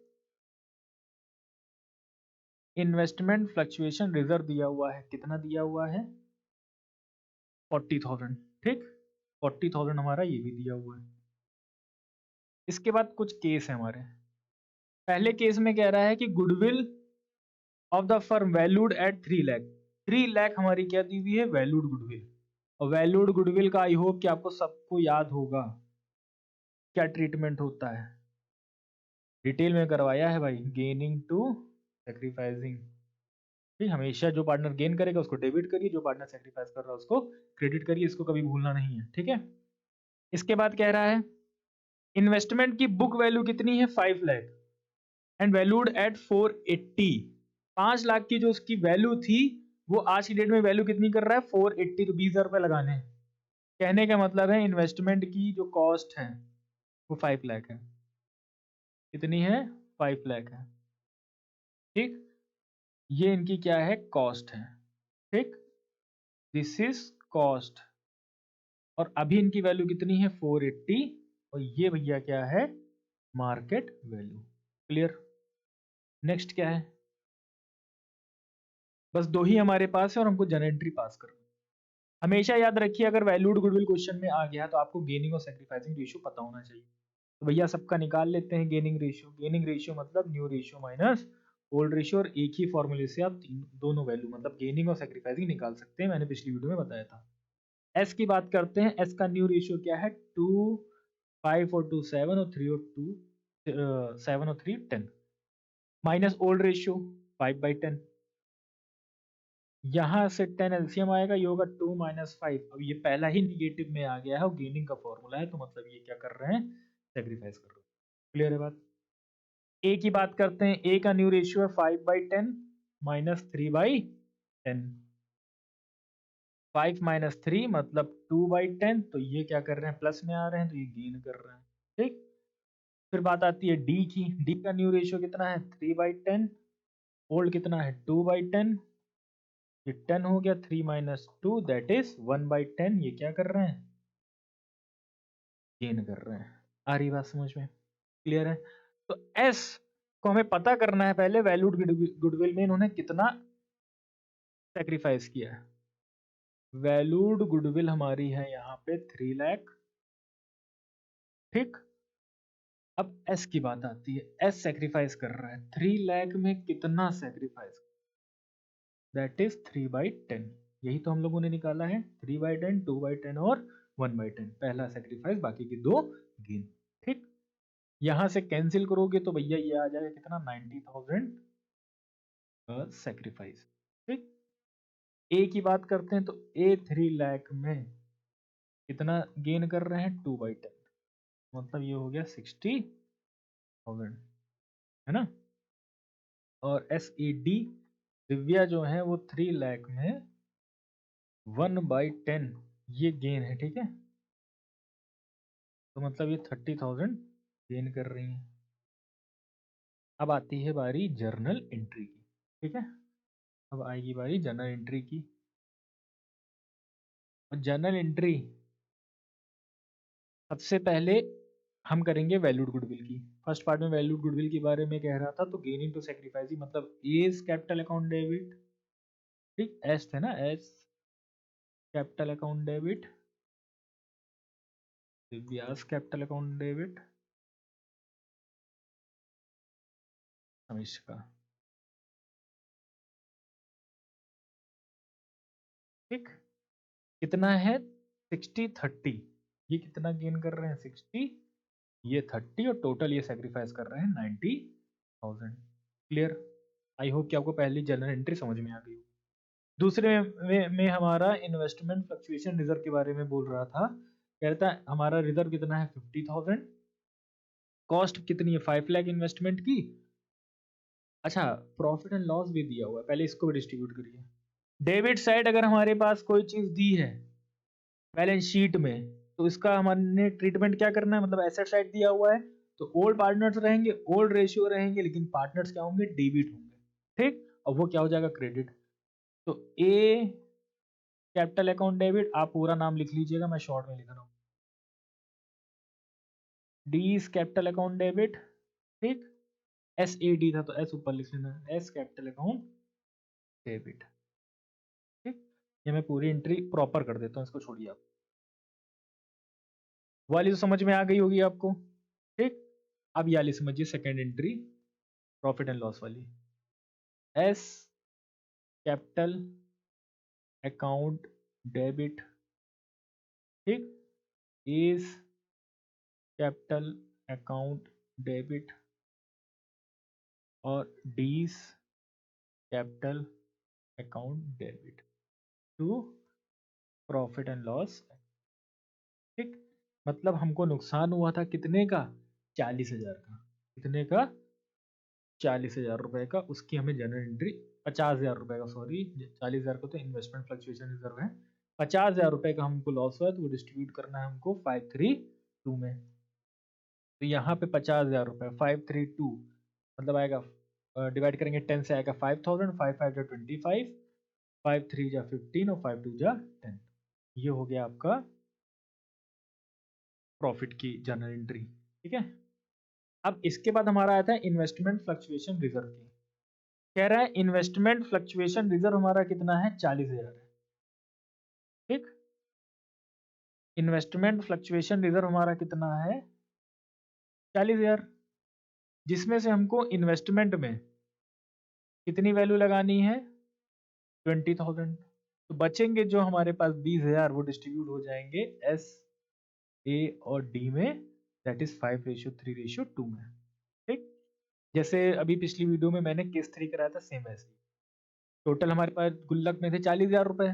इन्वेस्टमेंट फ्लक्चुएशन रिजर्व दिया हुआ है, कितना दिया हुआ है, 40,000, ठीक। 40,000 हमारा ये भी दिया हुआ है। इसके बाद कुछ केस है हमारे। पहले केस में कह रहा है कि goodwill of the firm valued at 3 lakh, 3 lakh हमारी क्या दी हुई है, वैल्यूड गुडविल। और वैल्यूड गुडविल का आई होप कि आपको सबको याद होगा क्या ट्रीटमेंट होता है, डिटेल में करवाया है भाई, गेनिंग टू सेक्रीफाइसिंग, ठीक। हमेशा जो पार्टनर गेन करेगा उसको डेबिट करिए, जो पार्टनर सेक्रीफाइस कर रहा है उसको क्रेडिट करिए, इसको कभी भूलना नहीं है, ठीक है। इसके बाद कह रहा है इन्वेस्टमेंट की बुक वैल्यू कितनी है, 5 lakh and valued at 480, 5 lakh की जो उसकी वैल्यू थी वो आज की डेट में वैल्यू कितनी कर रहा है, 480, तो 20,000 रुपये लगाने हैं। कहने का मतलब है इन्वेस्टमेंट की जो कॉस्ट है वो 5 लाख है। कितनी है, 5 लाख है। ठीक, ये इनकी क्या है, कॉस्ट है। ठीक, दिस इज कॉस्ट, और अभी इनकी वैल्यू कितनी है, 480, और ये भैया क्या है, मार्केट वैल्यू। क्लियर। नेक्स्ट क्या है, बस दो ही हमारे पास है और हमको जनरल एंट्री पास करना है। हमेशा याद रखिए अगर वैल्यूड गुडविल क्वेश्चन में आ गया तो आपको गेनिंग और सेक्रीफाइसिंग रेशियो पता होना चाहिए। तो भैया सबका निकाल लेते हैं गेनिंग रेशियो। गेनिंग रेशियो मतलब new ratio minus old ratio, और एक ही फॉर्मूले से आप दोनों वैल्यू मतलब गेनिंग और सेक्रीफाइसिंग निकाल सकते हैं, मैंने पिछली वीडियो में बताया था। एस की बात करते हैं, एस का न्यू रेशियो क्या है, 2, 5 और 2 7 और 3 और 2 7 और 3 10, माइनस ओल्ड रेशियो 5/10। यहाँ से 10 एलसीएम आएगा, ये होगा 2 - 5। अब ये पहला ही निगेटिव में आ गया है और गेनिंग का फॉर्मूला है, तो मतलब ये क्या कर रहे हैं, सेक्रीफाइस कर रहे हैं। क्लियर है बात। ए की बात करते हैं, ए का न्यू रेशियो है 5/10 माइनस 3/10। 5 - 3 मतलब 2/10, तो ये क्या कर रहे हैं, प्लस में आ रहे हैं, तो ये गेन कर रहे हैं। ठीक, फिर बात आती है डी की। डी का न्यू रेशियो कितना है, 3/10, ओल्ड कितना है, 2/10, ये 10 हो गया, 3 - 2 दैट इज 1/10, ये क्या कर रहे हैं, गेन कर रहे हैं। आ रही बात समझ में, क्लियर है। तो एस को हमें पता करना है पहले, वैल्यूड गुडविल में इन्होंने कितना सेक्रीफाइस किया है। वैल्यूड गुडविल हमारी है यहाँ पे 3 लाख। ठीक, अब एस की बात आती है, एस सेक्रीफाइस कर रहा है 3 लाख में कितना सेक्रीफाइस, दैट इज 3/10। यही तो हम लोगों ने निकाला है, 3/10, 2/10 और 1/10। पहला सेक्रीफाइस, बाकी की दो गेन। ठीक, यहां से कैंसिल करोगे तो भैया ये आ जाएगा कितना, 90,000 सेक्रीफाइस। ठीक, ए की बात करते हैं, तो ए 3 लाख में कितना गेन कर रहे हैं, 2/10, मतलब ये हो गया 60,000, है ना। और एस ई डी दिव्या जो है वो 3 लाख में 1/10 ये गेन है। ठीक है, तो मतलब ये 30,000 गेन कर रही है। अब आती है बारी जर्नल एंट्री की। ठीक है, अब आएगी बारी जर्नल एंट्री की। और जर्नल एंट्री सबसे पहले हम करेंगे वैल्यूड गुडविल की। फर्स्ट पार्ट में वैल्यूड गुडविल के बारे में कह रहा था, तो गेनिंग टू सेक्रीफाइसिंग मतलब एज कैपिटल अकाउंट डेबिट। ठीक, एस थे ना, A's capital account debit, Divya's capital account debit, Amishka. ठीक, कितना है, 60-30, ये कितना गेन कर रहे हैं, 60, ये 30, और टोटल ये सेक्रीफाइस कर रहे हैं 90,000। क्लियर। आई होप कि आपको पहली जनरल एंट्री समझ में आ गई। दूसरे में हमारा इन्वेस्टमेंट फ्लक्चुएशन रिजर्व के बारे में बोल रहा था। कहता है हमारा रिजर्व कितना है, 50,000, कॉस्ट कितनी है, 5 लाख इन्वेस्टमेंट की। अच्छा, प्रॉफिट एंड लॉस भी दिया हुआ है, पहले इसको भी डिस्ट्रीब्यूट करिए। डेबिट साइड अगर हमारे पास कोई चीज दी है बैलेंस शीट में, तो इसका हमने ट्रीटमेंट क्या करना है, मतलब एसेट साइड दिया हुआ है तो ओल्ड पार्टनर्स रहेंगे, ओल्ड रेशियो रहेंगे, लेकिन पार्टनर्स क्या होंगे, डेबिट होंगे। ठीक, और वो क्या हो जाएगा, क्रेडिट। तो ए कैपिटल अकाउंट डेबिट, आप पूरा नाम लिख लीजिएगा, मैं शॉर्ट में लिख रहा हूँ। D is capital account debit. ठीक, एस ए डी था तो एस ऊपर लिख लेना, एस कैपिटल अकाउंट डेबिट। ठीक, ये मैं पूरी एंट्री प्रॉपर कर देता हूँ, इसको छोड़िए आप। वाली तो समझ में आ गई होगी आपको। ठीक, अब ये वाली समझिए, second entry profit and loss वाली। A's capital account debit. ठीक, इज कैपिटल अकाउंट डेबिट, और D's capital account debit to profit and loss. ठीक, मतलब हमको नुकसान हुआ था कितने का, 40,000 का। कितने का, 40,000 रुपए का, उसकी हमें जनरल एंट्री 50,000 रुपए का, सॉरी 40,000 का तो इन्वेस्टमेंट फ्लक्चुएशन रिजर्व है, 50,000 रुपए का हमको लॉस हुआ तो वो डिस्ट्रीब्यूट करना है हमको 532 में। तो यहाँ पे 50,000 रुपए 532 मतलब आएगा, डिवाइड करेंगे 10 से आएगा 5,000, 5 5 जा 25, 5 3 जा 15 और 5 2 जा 10। ये हो गया आपका प्रॉफिट की जनरल एंट्री। ठीक है, अब इसके बाद हमारा आता है इन्वेस्टमेंट फ्लक्चुएशन रिजर्व की। कह रहा है इन्वेस्टमेंट फ्लक्चुएशन रिजर्व हमारा कितना है, 40,000 है। ठीक, इन्वेस्टमेंट फ्लक्चुएशन रिजर्व हमारा कितना है, 40,000, जिसमें से हमको इन्वेस्टमेंट में कितनी वैल्यू लगानी है, 20,000। तो बचेंगे जो हमारे पास 20,000, वो डिस्ट्रीब्यूट हो जाएंगे एस, ए और डी में, दैट इज 5:3:2 में। ठीक, जैसे अभी पिछली वीडियो में मैंने केस 3 कराया था, सेम ऐसे ही। टोटल हमारे पास गुल्लक में थे 40,000 रुपए,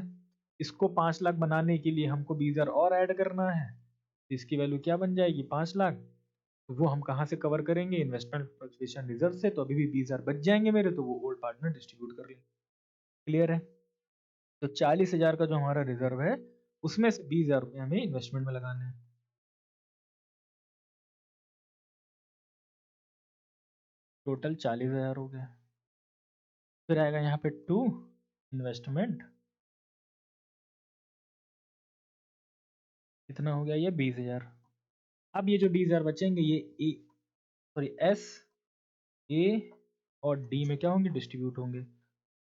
इसको 5 लाख बनाने के लिए हमको 20,000 और ऐड करना है, इसकी वैल्यू क्या बन जाएगी, 5 लाख। तो वो हम कहाँ से कवर करेंगे, इन्वेस्टमेंट फ्लक्चुएशन रिजर्व से। तो अभी भी 20,000 बच जाएंगे मेरे, तो वो ओल्ड पार्टनर डिस्ट्रीब्यूट कर लेंगे। क्लियर है, तो 40,000 का जो हमारा रिजर्व है, उसमें से 20,000 रुपए हमें इन्वेस्टमेंट में लगाने हैं। टोटल 40,000 हो गया। फिर आएगा यहाँ पे टू इन्वेस्टमेंट, कितना हो गया ये 20,000। अब ये जो 20,000 बचेंगे ये ए, सॉरी एस, ए और डी में क्या होंगे, डिस्ट्रीब्यूट होंगे।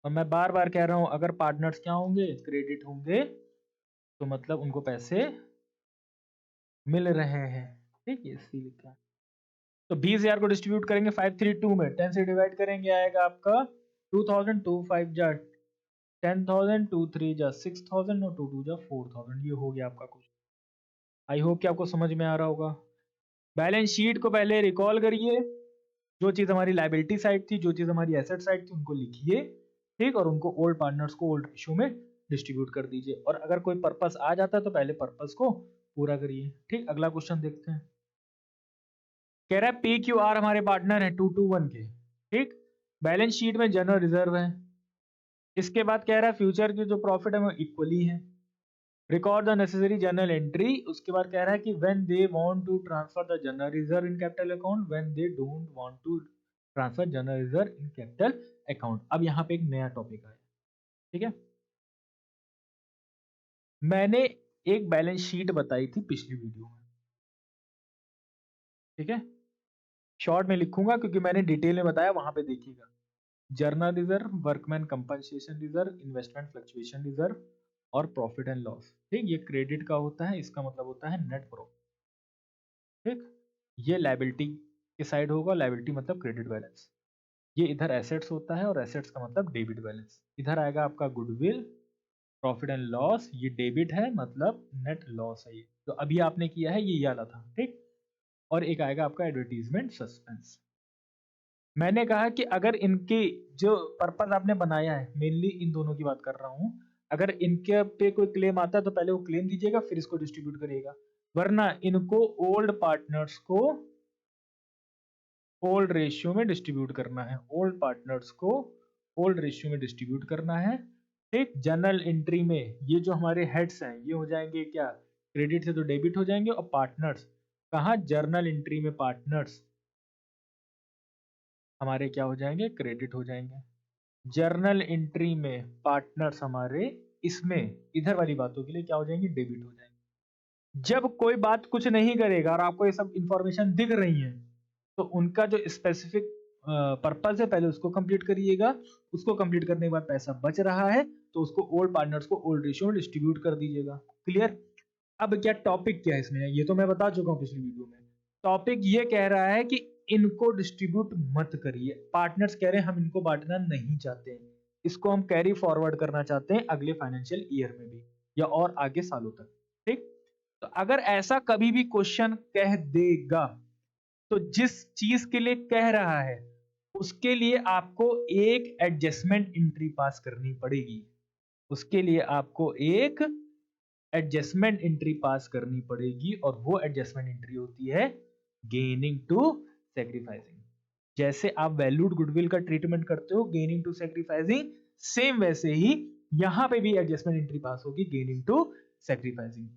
और मैं बार बार कह रहा हूं, अगर पार्टनर्स क्या होंगे, क्रेडिट होंगे, तो मतलब उनको पैसे मिल रहे हैं। ठीक है, इसी लिखा है। तो 20,000 को डिस्ट्रीब्यूट करेंगे 532 में, 10 से डिवाइड करेंगे आएगा आपका 2000, 2 5 जा 10,000, 2 3 जा 6,000 और 2 2 जा 4,000। ये हो गया आपका कुछ। आई होप कि आपको समझ में आ रहा होगा। बैलेंस शीट को पहले रिकॉल करिए, जो चीज हमारी लाइबिलिटी साइड थी, जो चीज हमारी एसेट साइड थी, उनको लिखिए। ठीक, और उनको ओल्ड पार्टनर्स को ओल्ड रेशियो में डिस्ट्रीब्यूट कर दीजिए। और अगर कोई पर्पस आ जाता है तो पहले पर्पस को पूरा करिए। ठीक, अगला क्वेश्चन देखते हैं। कह रहा है पी क्यू आर हमारे पार्टनर है 221 के। ठीक, बैलेंस शीट में जनरल रिजर्व है। इसके बाद कह रहा है फ्यूचर की जो प्रॉफिट है वो इक्वली है। Record the necessary journal entry. उसके बाद कह रहा है कि when they want to transfer the general reserve in capital account, when they don't want to transfer general reserve in capital account. अब यहाँ पे एक नया टॉपिक आया। ठीक है, मैंने एक बैलेंस शीट बताई थी पिछली वीडियो में। ठीक है, शॉर्ट में लिखूंगा क्योंकि मैंने डिटेल में बताया, वहां पे देखिएगा। Journal reserve, workman compensation reserve, investment fluctuation reserve और प्रॉफिट एंड लॉस। ठीक, ये क्रेडिट का होता है, इसका मतलब होता है नेट प्रॉफिट। ठीक, ये लायबिलिटी के साइड होगा, लायबिलिटी मतलब क्रेडिट बैलेंस। ये इधर एसेट्स होता है और एसेट्स का मतलब डेबिट बैलेंस। इधर आएगा आपका गुडविल, प्रॉफिट एंड लॉस, ये डेबिट है मतलब नेट लॉस है। ये तो अभी आपने किया है, ये वाला था। ठीक, और एक आएगा आपका एडवर्टीजमेंट सस्पेंस। मैंने कहा कि अगर इनके जो पर्पस आपने बनाया है, मेनली इन दोनों की बात कर रहा हूं, अगर इनके पे कोई क्लेम आता है तो पहले वो क्लेम दीजिएगा, फिर इसको डिस्ट्रीब्यूट करिएगा। वरना इनको ओल्ड पार्टनर्स को ओल्ड रेशियो में डिस्ट्रीब्यूट करना है, ओल्ड पार्टनर्स को ओल्ड रेशियो में डिस्ट्रीब्यूट करना है। ठीक, जर्नल एंट्री में ये जो हमारे हेड्स हैं ये हो जाएंगे क्या, क्रेडिट से तो डेबिट हो जाएंगे। और पार्टनर्स कहाँ, जर्नल एंट्री में पार्टनर्स हमारे क्या हो जाएंगे, क्रेडिट हो जाएंगे। जर्नल एंट्री में पार्टनर्स हमारे इसमें इधर वाली बातों के लिए क्या हो जाएंगे, डेबिट हो जाएंगे। जब कोई बात कुछ नहीं करेगा और आपको ये सब इंफॉर्मेशन दिख रही है, तो उनका जो स्पेसिफिक पर्पस है पहले उसको कंप्लीट करिएगा। उसको कंप्लीट करने के बाद पैसा बच रहा है तो उसको ओल्ड पार्टनर्स को ओल्ड रेशियो में डिस्ट्रीब्यूट कर दीजिएगा। क्लियर। अब क्या टॉपिक क्या है इसमें, ये तो मैं बता चुका हूँ पिछली वीडियो में। टॉपिक ये कह रहा है कि इनको डिस्ट्रीब्यूट मत करिए। पार्टनर्स कह रहे हैं हम इनको बांटना नहीं चाहते हैं, इसको हम कैरी फॉरवर्ड करना चाहते हैं अगले फाइनेंशियल ईयर में भी या और आगे सालों तक। ठीक, तो अगर ऐसा कभी भी क्वेश्चन कह देगा तो जिस चीज के लिए कह रहा है उसके लिए आपको एक एडजस्टमेंट एंट्री पास करनी पड़ेगी। उसके लिए आपको एक एडजस्टमेंट एंट्री पास करनी पड़ेगी और वो एडजस्टमेंट एंट्री होती है गेनिंग टू सैक्रिफाइसिंग। जैसे आप वैल्यूड गुडविल का ट्रीटमेंट करते हो गेनिंग टू सैक्रिफाइसिंग, सेम वैसे ही यहां पे भी एडजस्टमेंट एंट्री पास होगी गेनिंग टू सैक्रिफाइसिंग।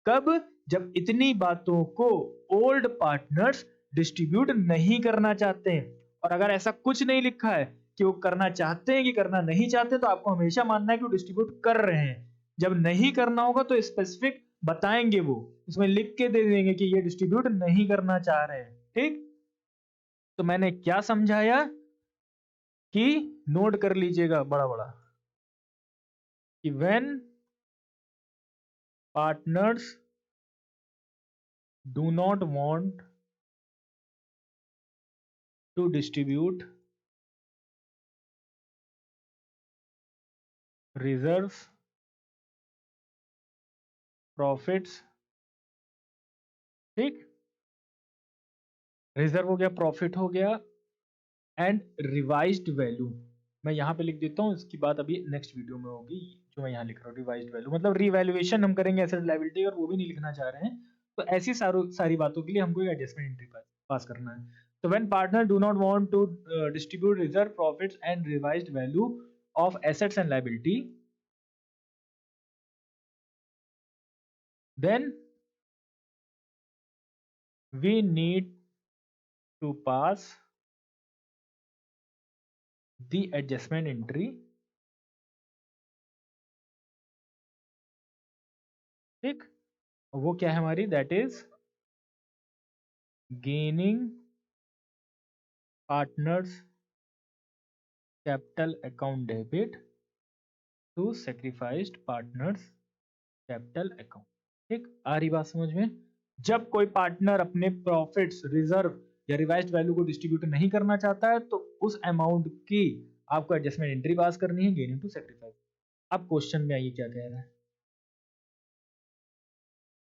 कब? जब इतनी बातों को ओल्ड पार्टनर्स डिस्ट्रीब्यूट नहीं करना चाहते हैं। और अगर ऐसा कुछ नहीं लिखा है कि वो करना चाहते हैं कि करना नहीं चाहते, तो आपको हमेशा मानना है कि वो डिस्ट्रीब्यूट कर रहे हैं। जब नहीं करना होगा तो स्पेसिफिक बताएंगे, वो इसमें लिख के दे देंगे कि ये डिस्ट्रीब्यूट नहीं करना चाह रहे हैं। ठीक, तो मैंने क्या समझाया कि नोट कर लीजिएगा बड़ा बड़ा कि when partners do not want to distribute reserve profits, ठीक, रिजर्व हो गया, प्रॉफिट हो गया, एंड रिवाइज्ड वैल्यू मैं यहां पे लिख देता हूं, इसकी बात अभी नेक्स्ट वीडियो में होगी। जो मैं यहां लिख रहा हूं रिवाइज्ड वैल्यू मतलब रिवैल्यूएशन हम करेंगे एसेट लायबिलिटी, और वो भी नहीं लिखना चाह रहे हैं। तो ऐसी सारी बातों के लिए हमको एक एडजस्टमेंट एंट्री पास करना है। तो when partner do not want to distribute reserve profits and revised value of assets and liability, then we need to pass the adjustment entry, ठीक, वो क्या है हमारी, that is gaining partners capital account debit to sacrificed partners capital account. ठीक, आ रही बात समझ में? जब कोई पार्टनर अपने प्रॉफिट्स, रिजर्व या रिवाइज्ड वैल्यू को डिस्ट्रीब्यूट नहीं करना चाहता है, तो उस अमाउंट की आपको एडजस्टमेंट एंट्री पास करनी है गेनिंग टू सेक्रीफाइस। अब क्वेश्चन में आइए क्या कह रहा है।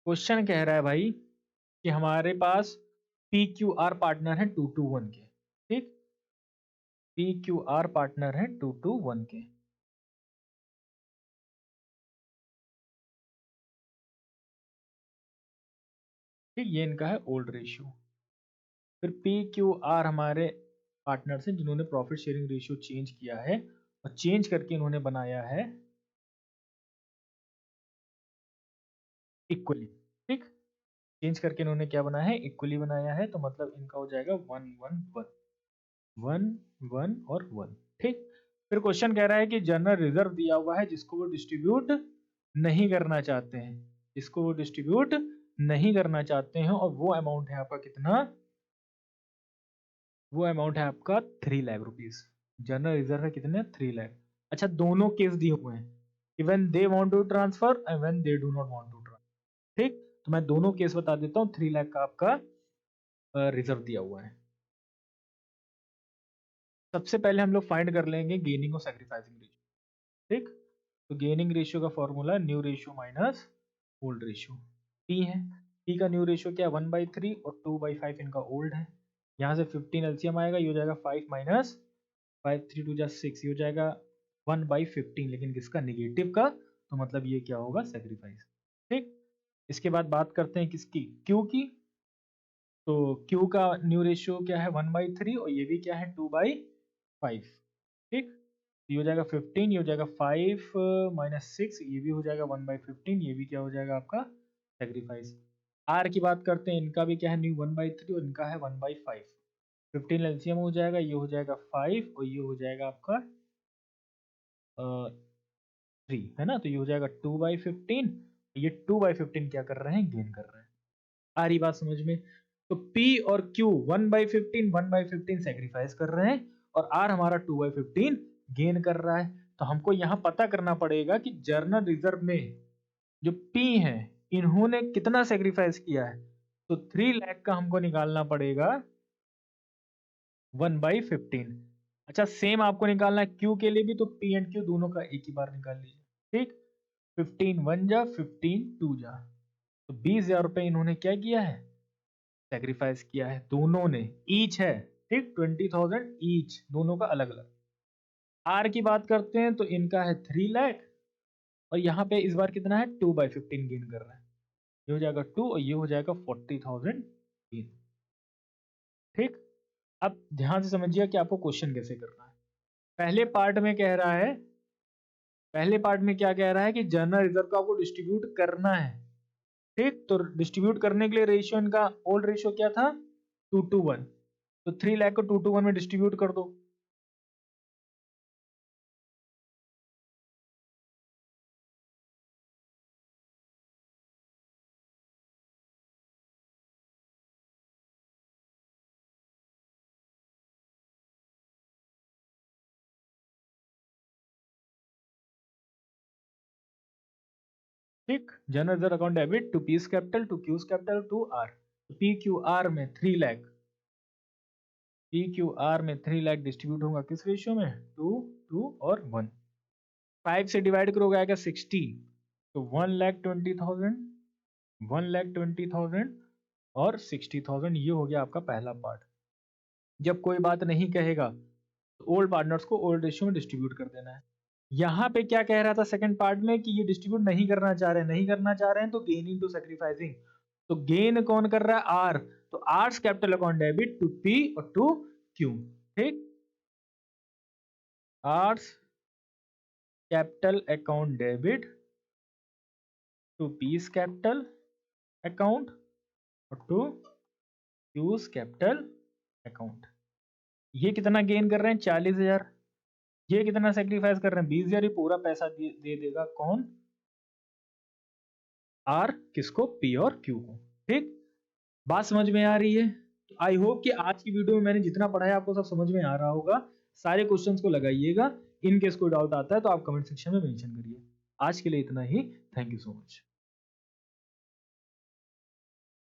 क्वेश्चन कह रहा है भाई कि हमारे पास पी क्यू आर पार्टनर है 2 to 1 के, ठीक, पी क्यू आर पार्टनर है 2 to 1 के। ठीक, ये इनका है ओल्ड रेशियो। फिर पी क्यू आर हमारे पार्टनर्स हैं जिन्होंने प्रॉफिट शेयरिंग रेशियो चेंज किया है, और चेंज करके इन्होंने बनाया है इक्वली। ठीक, चेंज करके इन्होंने क्या बनाया है, इक्वली बनाया है। तो मतलब इनका हो जाएगा 1 1 1 1 1 और 1। ठीक, फिर क्वेश्चन कह रहा है कि जनरल रिजर्व दिया हुआ है जिसको वो डिस्ट्रीब्यूट नहीं करना चाहते हैं, जिसको वो डिस्ट्रीब्यूट नहीं करना चाहते हैं, और वो अमाउंट है आपका कितना, वो अमाउंट है आपका 3 लाख रुपीज। जनरल रिजर्व है कितने, 3 लाख। अच्छा, दोनों केस दिए हुए हैं, even they want to transfer and when they do not want to transfer. ठीक, तो मैं दोनों केस बता देता हूँ। 3 लाख का आपका रिजर्व दिया हुआ है। सबसे पहले हम लोग फाइंड कर लेंगे गेनिंग और सैक्रिफाइसिंग रेशियो। ठीक, तो गेनिंग रेशियो का formula new ratio minus old ratio. T है, टी का न्यू रेशियो क्या है 1/3 और 2/5 इनका ओल्ड है। यहाँ से 15 एलसीएम आएगा, ये हो जाएगा 5 माइनस 5 3 2 6, ये हो जाएगा 1/15, लेकिन किसका, निगेटिव का। तो मतलब ये क्या होगा, सेक्रीफाइस। ठीक, इसके बाद बात करते हैं किसकी, क्यू की। तो क्यू का न्यू रेशियो क्या है 1/3, और ये भी क्या है 2/5। ठीक, ये हो जाएगा 15, ये हो जाएगा 5 माइनस 6, ये भी हो जाएगा 1/15, ये भी क्या हो जाएगा आपका सेक्रीफाइस। आर की बात करते हैं, इनका भी क्या है न्यू 1/3 और इनका है 1/5। 15 एलसीएम हो जाएगा, ये हो जाएगा 5 और ये हो जाएगा आपका 3, है ना। तो ये हो जाएगा 2/15, ये 2/15 क्या कर रहे हैं, गेन कर रहे हैं। आ रही बात समझ में? तो P और Q 1/15 सेक्रीफाइस कर रहे हैं, और R हमारा 2/15 गेन कर रहा है। तो हमको यहाँ पता करना पड़ेगा कि जर्नल रिजर्व में जो P है इन्होंने कितना सेक्रीफाइस किया है। तो 3 लाख का हमको निकालना पड़ेगा 1/15। अच्छा, सेम आपको निकालना है Q के लिए भी, तो P एंड Q दोनों का एक ही बार निकाल लीजिए। ठीक, 15 1 जा, 15 2 जा, तो 20,000 रुपए इन्होंने क्या किया है, सेक्रीफाइस किया है। दोनों ने, ईच है, ठीक, 20,000 ईच, दोनों का अलग अलग। आर की बात करते हैं तो इनका है 3 लाख, और यहाँ पे इस बार कितना है 2/15 गेन कर रहा है। ये हो जाएगा 2 और ये हो जाएगा 40,000 गेन। ठीक, अब ध्यान से समझिए कि आपको क्वेश्चन कैसे करना है। पहले पार्ट में कह रहा है, पहले पार्ट में क्या कह रहा है कि जनरल रिजर्व को आपको डिस्ट्रीब्यूट करना है। ठीक, तो डिस्ट्रीब्यूट करने के लिए रेशियो इनका ओल्ड रेशियो क्या था 2:1, तो 3 लाख को 2:1 में डिस्ट्रीब्यूट कर दो। ठीक, general reserve account debit to P's capital to Q's capital to R. P Q R में 3 लाख, पी क्यू आर में 3 लाख डिस्ट्रीब्यूट होगा किस रेशियो में 2, 2 और 1। 5 से डिवाइड करोगे आएगा 60, तो 1,20,000, 1,20,000 और 60,000, ये हो गया आपका पहला पार्ट। जब कोई बात नहीं कहेगा तो ओल्ड पार्टनर्स को ओल्ड रेशियो में डिस्ट्रीब्यूट कर देना है। यहाँ पे क्या कह रहा था सेकंड पार्ट में कि ये डिस्ट्रीब्यूट नहीं करना चाह रहे हैं, नहीं करना चाह रहे हैं तो गेन इनटू सैक्रिफाइसिंग, तो गेन कौन कर रहा है आर, तो R's capital account debit to P और टू क्यू। ठीक, R's capital account debit to P's capital account और टू क्यूज कैपिटल अकाउंट। ये कितना गेन कर रहे हैं 40,000, ये कितना सेक्रीफाइस कर रहे हैं 20,000, ये पूरा पैसा दे देगा कौन आर, किसको पी और क्यू को। ठीक, बात समझ में आ रही है? तो आई होप कि आज की वीडियो में मैंने जितना पढ़ाया आपको सब समझ में आ रहा होगा। सारे क्वेश्चंस को लगाइएगा, इन केस कोई डाउट आता है तो आप कमेंट सेक्शन में मेंशन करिए। आज के लिए इतना ही, थैंक यू सो मच।